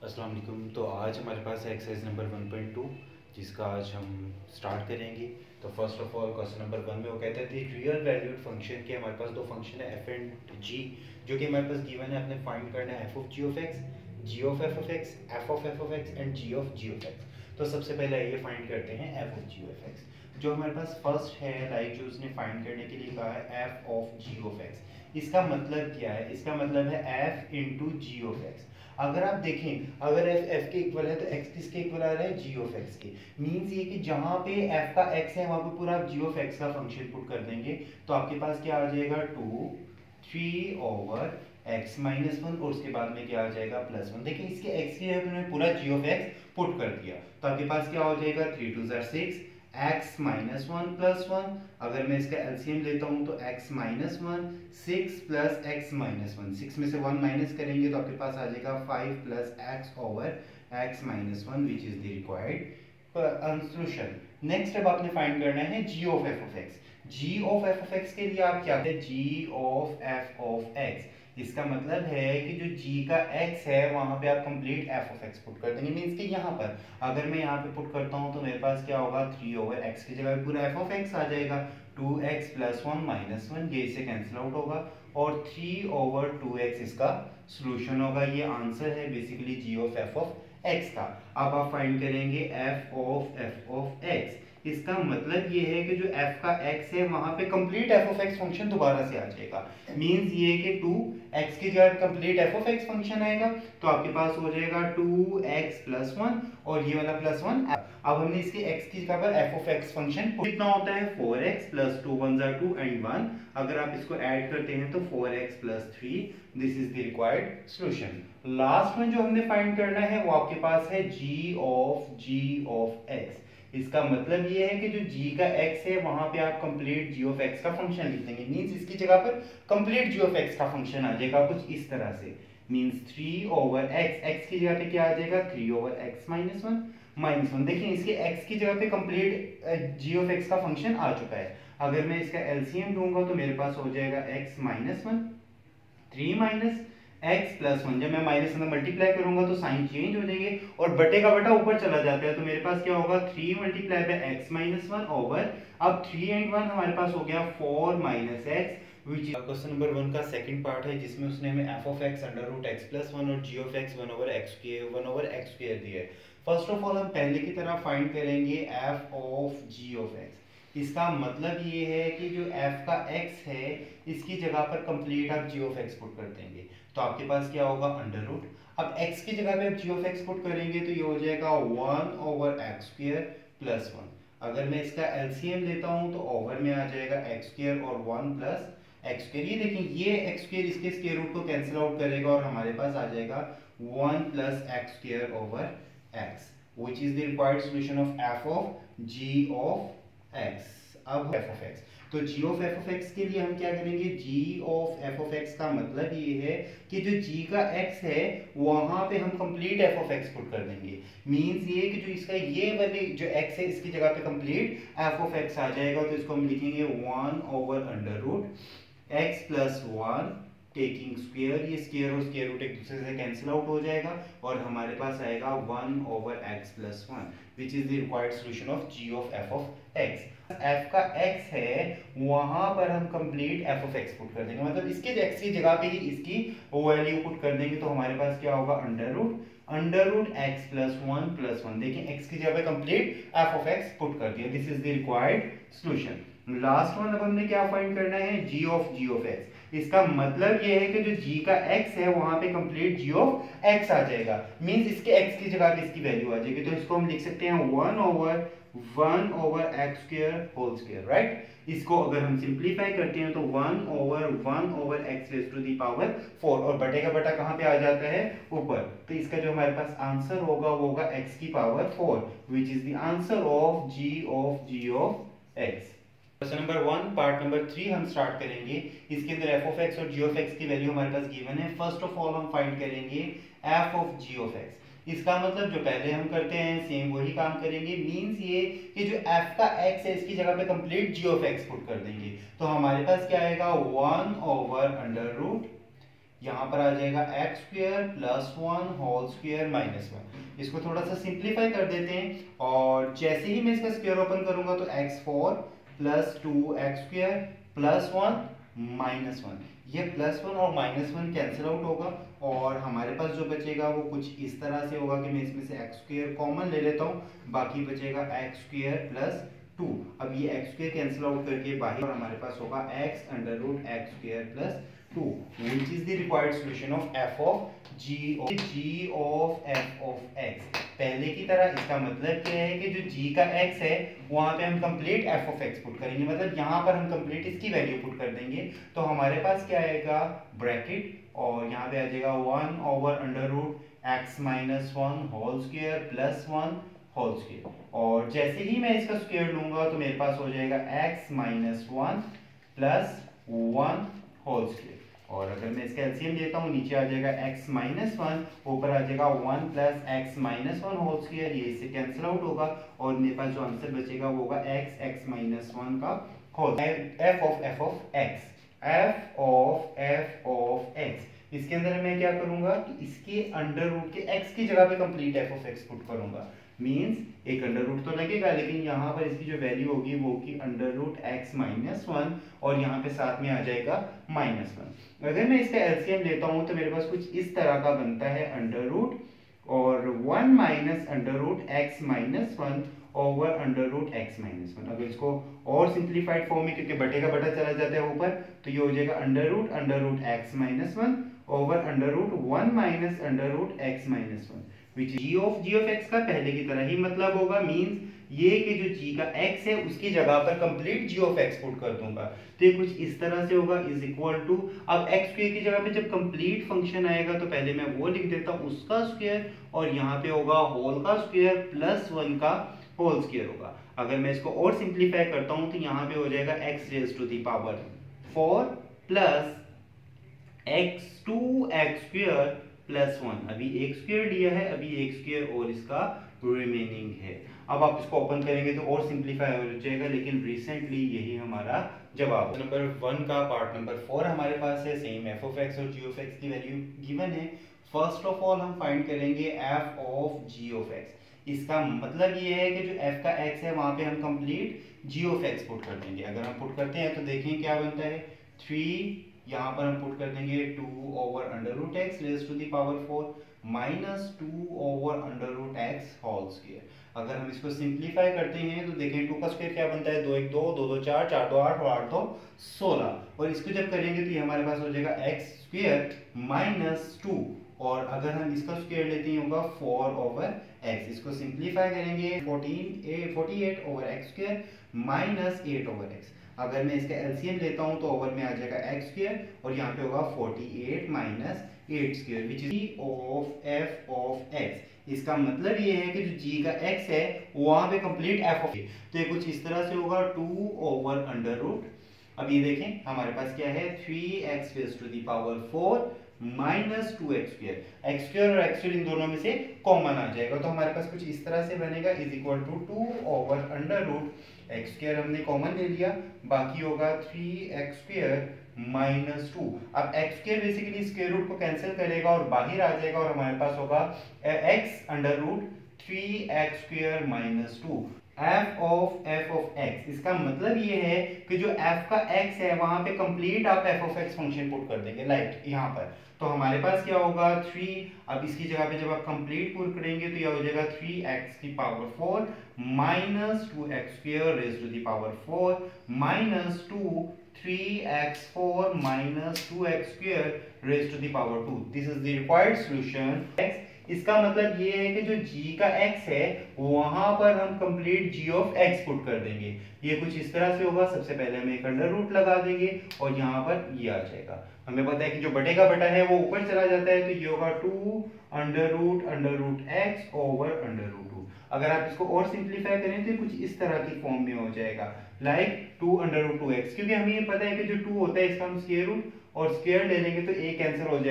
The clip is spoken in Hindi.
अस्सलाम वालेकुम। तो आज हमारे पास है एक्सरसाइज नंबर 1.2 जिसका आज हम स्टार्ट करेंगे। तो first of all question number 1 में वो कहता है कि रियल वैल्यूड फंक्शन के हमारे पास दो फंक्शन है एफ एंड जी, जो कि हमारे पास गिवन है। आपने फाइंड करना है f of g of x, ji of F of x, f of x and g of x. तो सबसे पहले ये फाइंड करते हैं f of g of x. जो हमारे पास फर्स्ट है लाइक जो उसने फाइंड करने के लिए कहा है f of g of x. इसका मतलब क्या है? इसका मतलब है f into g of x. अगर आप देखें, अगर एफ के इक्वल है तो एक्स किसके इक्वल आ रहा है? जी ऑफ एक्स के। मींस ये कि जहां पे एफ का एक्स है वहां पे पूरा आप जी ऑफ एक्स का फंक्शन पुट कर देंगे तो आपके पास क्या आ जाएगा? 2 3 ओवर एक्स माइनस वन और उसके बाद में क्या आ जाएगा? Plus one. देखिए इसके एक्स की जगह मैंने पूरा जी ऑफ एक्स पुट कर दिया तो आपके पास क्या हो जाएगा? 3 2 6 x minus one plus one. अगर मैं इसका एलसीएम लेता हूं तो x minus one, 6 plus x minus one, 6 में से 1 माइनस करेंगे तो आपके पास आ जाएगा 5 plus X over X minus one which is the required solution. Next अब आपने फाइंड करना है G of F of x. Ji of F of X के लिए आप क्या है? G of F of x. इसका मतलब है कि जो g का x है वहां पे आप complete f of x put कर देंगे। मींस कि यहाँ पर अगर मैं यहाँ पे पुट करता हूँ तो मेरे पास क्या होगा? 3 ओवर x की जगह पूरा f ऑफ x आ जाएगा। 2x plus one minus one, ये इससे कैंसिल आउट होगा और 3 ओवर 2x इसका सोल्यूशन होगा। ये आंसर है basically g of f of x का। अब आप फाइंड करेंगे f ऑफ x। इसका मतलब ये है कि जो f का x है वहां पे complete f of x function दोबारा से आ जाएगा। मींस ये कि 2x की जगह complete f of x function आएगा तो आपके पास हो जाएगा 2x प्लस वन और ये वाला प्लस वन। अब हमने इसके x की जगह पर f ऑफ x फंक्शन कितना होता है? 4x plus 2 1 2 and 1। अगर आप इसको ऐड करते हैं तो 4x plus 3, this is the required solution. Last में जो हमने फाइंड करना है वो आपके पास है g ऑफ x। इसका मतलब ये है कि जो g का x है वहां पे आप कंप्लीट g ऑफ x का फंक्शन लिख देंगे। मींस इसकी जगह पर कंप्लीट g ऑफ x का फंक्शन आ जाएगा कुछ इस तरह से। मींस 3 ओवर x की जगह पे क्या आ जाएगा? 3 ओवर x माइनस वन। देखिए इसके x की जगह पे कंप्लीट g ऑफ x का फंक्शन आ चुका है। अगर मैं इसका एलसीएम लूंगा तो मेरे पास हो जाएगा x minus one, 3 minus x plus one. जब मैं माइनस में मल्टीप्लाई करूंगा तो साइन चेंज हो जाएंगे और बटे का बटा ऊपर चला जाता है तो मेरे पास क्या होगा? 3 multiply by X minus one over, अब 3 एंड 1 हमारे पास हो गया 4 minus X which is question number 1 का सेकंड पार्ट है जिसमें उसने हमें F of X under root X plus one और G of X 1 over x square दिया है। फर्स्ट ऑफ ऑल हम पहले की तरह फाइंड करेंगे f of g of x. इसका मतलब ये है कि जो f का x है इसकी जगह पर कंप्लीट आप g ऑफ x पुट कर देंगे तो आपके पास क्या होगा? Under root. अब x की जगह पे आप g ऑफ x पुट करेंगे तो ये हो जाएगा 1 over x square plus one. अगर मैं इसका एलसीएम लेता हूं तो ओवर में आ जाएगा एक्स स्क्वायर और 1 प्लस एक्स स्क्वायर। ये देखिए ये एक्स स्क्वायर इसके स्क्वायर रूट को कैंसिल आउट करेगा और हमारे पास आ जाएगा 1 plus x square over x which is the required solution of f of g of x। अब f of x, तो g of f of x के लिए हम क्या करेंगे? g of f of x का मतलब ये है कि जो g का x है वहां पे हम complete f of x put कर देंगे। मींस ये कि जो इसका ये वाली जो x है इसकी जगह पे कंप्लीट f of x आ जाएगा तो इसको हम लिखेंगे 1 over under root x plus one taking square. ये स्क्वायर और स्क्वायर रूट एक दूसरे से कैंसिल आउट हो जाएगा और हमारे पास आएगा 1 over x plus one which is the required solution of g of f of x। f का x है वहां पर हम complete f of x put कर देंगे, मतलब इसके x की जगह पे ही इसकी वैल्यू पुट कर देंगे तो हमारे पास क्या होगा? Under root x plus one. देखिए x की जगह पे complete f of x put कर दिया। This is the required solution. Last one अब हमने क्या फाइंड करना है? g of x। इसका मतलब ये है कि जो g का x है वहां पे कंप्लीट g ऑफ x आ जाएगा। मींस इसके x की जगह पे इसकी वैल्यू आ जाएगी तो इसको हम लिख सकते हैं 1 over x square whole square, right. इसको अगर हम सिंप्लीफाई करते हैं तो 1 over x raise to the power 4 और बटे का बटा कहां पे आ जाता है? ऊपर। तो इसका जो हमारे पास आंसर होगा वो होगा x की power 4 which is the answer of g of x। Question number 1 part number 3 हम स्टार्ट करेंगे। इसके अंदर f ऑफ x और g ऑफ x की वैल्यू हमारे पास गिवन है। फर्स्ट ऑफ ऑल हम फाइंड करेंगे f of g of x। इसका मतलब जो पहले हम करते हैं सेम वही काम करेंगे। मींस ये कि जो f का x है इसकी जगह पे complete g of x put कर देंगे तो हमारे पास क्या आएगा? 1 ओवर अंडर रूट यहाँ पर आ जाएगा x square plus one whole square minus one. इसको थोड़ा सा सिंप्लीफाई कर देते हैं और जैसे ही मैं इसका स्क्वायर ओपन करूंगा तो x four plus two x square plus one minus one, ये प्लस वन और माइनस वन कैंसिल आउट होगा और हमारे पास जो बचेगा वो कुछ इस तरह से होगा कि मैं इसमें से एक्स स्क्वायर कॉमन ले लेता हूँ, बाकी बचेगा एक्स स्क्वायर प्लस टू। अब ये एक्स स्क्वायर कैंसिल आउट करके बाहर और हमारे पास होगा x under root x square plus two, which is the required solution of f of g of f of x। पहले की तरह इसका मतलब क्या है कि जो g का x है वहां पे हम complete f of x put करेंगे, मतलब यहाँ पर हम कंप्लीट इसकी वैल्यू पुट कर देंगे। तो हमारे पास क्या आएगा ब्रैकेट और यहाँ पे आ जाएगा 1 over under root x minus one whole square plus one whole square, और जैसे ही मैं इसका स्क्वायर लूंगा तो मेरे पास हो जाएगा x minus one plus one whole square, और अगर मैं इसका एलसीएम लेता हूँ नीचे आ जाएगा x माइनस वन, ऊपर आ जाएगा 1 plus x minus one whole square, ये इससे कैंसिल आउट होगा और मेरे पास जो आंसर बचेगा वो होगा x माइनस वन का होल f ऑफ x। इसके अंदर मैं क्या करूंगा कि इसके अंडर रूट के x की जगह पे complete f of x put करूंगा, मींस एक अंडर रूट तो लगेगा लेकिन यहाँ पर इसकी जो वैल्यू होगी वो की under root x minus one और यहाँ पे साथ में आ जाएगा माइनस वन। अगर मैं इसका एलसीएम लेता हूँ तो मेरे पास कुछ इस तरह का बनता है अंडर रूट और one minus under root x minus one over under root x minus one. अगर इसको और सिंप्लीफाइड फॉर्म में, क्योंकि बटे का बटा चला जाता है ऊपर, तो ये हो जाएगा under root x minus one over under root one minus under root x minus one, which g of x का पहले की तरह ही मतलब होगा, मींस ये कि जो g का x है उसकी जगह पर complete g of x put कर दूंगा, तो ये कुछ इस तरह से होगा इज इक्वल टू, अब x स्क्वायर की जगह पे जब कंप्लीट फंक्शन आएगा तो पहले मैं वो लिख देता हूँ उसका स्क्वायर और यहाँ पे होगा होल का स्क्वायर प्लस वन का होल स्क्वायर होगा। अगर मैं इसको और सिंप्लीफाई करता हूँ तो यहाँ पे हो जाएगा x raise to the power 4 plus x two x square plus one. अभी एक स्क्वायर लिया है, अभी एक स्क्वायर और इसका रिमेनिंग है। अब आप इसको ओपन करेंगे तो और सिंप्लीफाई हो जाएगा, लेकिन रिसेंटली यही हमारा जवाब। नंबर वन का पार्ट नंबर 4 हमारे पास है, सेम f ऑफ x और g ऑफ x की वैल्यू गिवन है। फर्स्ट ऑफ ऑल हम फाइंड करेंगे f of g of x। इसका मतलब ये है कि जो f का x है वहां पे हम complete g of x put कर देंगे। अगर हम पुट करते हैं तो देखें क्या बनता है, 3 यहाँ पर हम पुट कर देंगे 2 over under root x raise to the power 4 minus 2 over under root x whole square. अगर हम इसको सिंप्लीफाई करते हैं तो देखें 2 का स्क्वायर क्या बनता है, 2 1 2, 2 2 4, 4 2 8 और 8 2 16, और इसको जब करेंगे तो ये हमारे पास हो जाएगा एक्स स्क्वायर माइनस 2, और अगर हम इसका स्क्वायर लेते हैं होगा 4 ओवर एक्स। इसको सिंप्लीफाई करेंगे 48 over x square minus 8 over x. अगर मैं इसका एलसीएम लेता हूं तो ओवर में आ जाएगा एक्स स्क्वायर और यहाँ पे होगा 48 minus 8 square which is g of f of x। इसका मतलब ये है कि जो g का x है वहां पे कंप्लीट f ऑफ, तो ये कुछ इस तरह से होगा 2 ओवर अंडर रूट। अब ये देखें हमारे पास क्या है, 3x raise to the power 4 minus 2x square, x square और x स्क्वायर इन दोनों में से कॉमन आ जाएगा, तो हमारे पास कुछ इस तरह से बनेगा is equal to 2 over under root x square हमने कॉमन ले लिया, बाकी होगा 3x स्क्वायर माइनस 2। अब x square basically square root को कैंसिल करेगा और बाहर आ जाएगा और हमारे पास होगा x under root 3x square minus 2 f of x। इसका मतलब ये है कि जो f का x है वहां पे कंप्लीट आप f of x function put कर देंगे लाइक यहाँ पर, तो हमारे पास क्या होगा 3, अब इसकी जगह पे जब आप कंप्लीट पुट करेंगे तो यह हो जाएगा 3x की power 4 minus 2x square raise to the power 4 minus 2 3x4 minus 2x square raise to the power 2। This is the required solution x। इसका मतलब ये है कि जो g का x है वहां पर हम complete g of x put कर देंगे। ये कुछ इस तरह से होगा, सबसे पहले हम एक अंडर रूट लगा देंगे और यहाँ पर ये आ जाएगा। हमें पता है कि जो बटे का बटा है वो ऊपर चला जाता है, तो ये होगा 2 under root x over under root 2। अगर आप इसको और सिंप्लीफाई करें तो कुछ इस तरह की फॉर्म में हो जाएगा लाइक 2 अंडर रूट 2x, क्योंकि हमें ये पता है कि जो 2 होता है इसका हम स्क्वायर रूट और स्क्वायर ले लेंगे तो a कैंसिल हो जाएगा।